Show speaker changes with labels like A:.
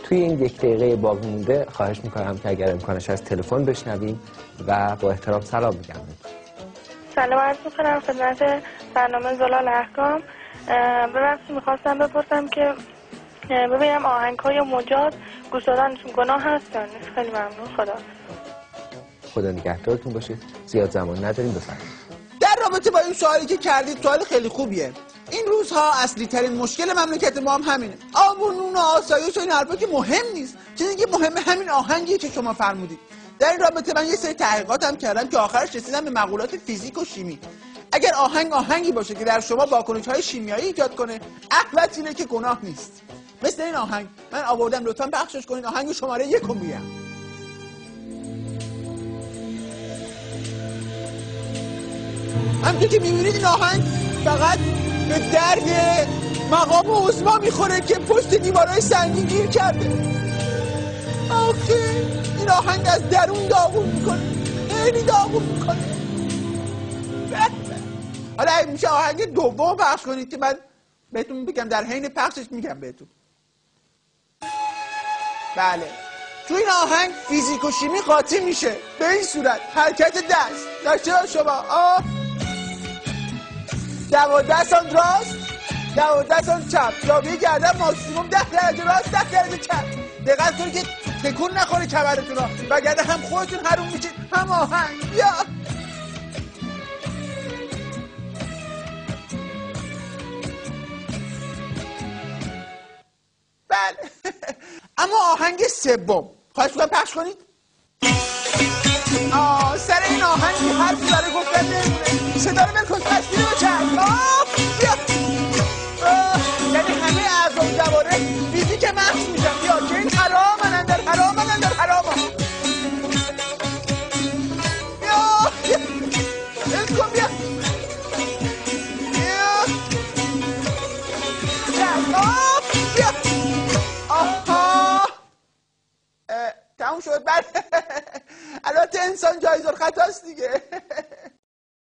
A: توی این 1 دقیقه باقی مونده خواهش میکنم که اگر امکانش از تلفن بشنویم و با احترام سلام میگم.
B: سلام عرض میکنم خدمت برنامه زلال احکام. ببخشید میخواستم بپرسم که ببینم آهنگ‌های مجاز گوش دادنشون گناه هست یا نیست؟ خیلی ممنون.
A: خدا نگهدارتون باشید. زیاد زمان نداریم، بفرمایید.
C: در رابطه با این سوالی که کردید سوال خیلی خوبیه. این روزها اصلی ترین مشکل مملکت ما هم همینه. آب و نون و آسایش و این حرفا که مهم نیست. چیزی که مهمه همین آهنگیه که شما فرمودید. در این رابطه من یه سری تحقیقات هم کردم که آخرش رسیدم به مقولات فیزیک و شیمی. اگر آهنگی باشه که در شما واکنش‌های شیمیایی ایجاد کنه، احوت اینه که گناه نیست. مثل این آهنگ من آوردم، لطفاً پخشش کنید. آهنگ شماره 1 رو میگم. همونطور که میبینید این آهنگ فقط به درد مقام عظما میخوره که پشت دیوارهای سنگی گیر کرده. آخه این آهنگ از درون داغون میکنه، خیلی داغون میکنه. حالا اگه میشه آهنگ دوم پخش کنید که من بهتون بگم، در حین پخشش میگم بهتون. بله، تو این آهنگ فیزیک و شیمی قاطی میشه به این صورت: حرکت دست داشته شما 12 سانت راست، 12 سانت چپ، زاویه گردن ماکسیموم 10 درجه راست، 10 درجه چپ. دقت کنید که تکون نخوره کمرتون ها، وگرنه هم خودتون حروم میشید هم آهنگ. یا بله. اما آهنگ سوم خواهش می‌کنم پخش کنید. سر این آهنگ حرفی برای گفتن نمیمونه. صدا رو بکن، تصویر رو بچرخ. یعنی همه اعضا و جوارح فیزیک محض میشن. بیا که این حرامن اندر حرامن اندر حرامن. بیا بس کن، بیا بیا. آها تموم شد. البته انسان جایز الخطاست دیگه.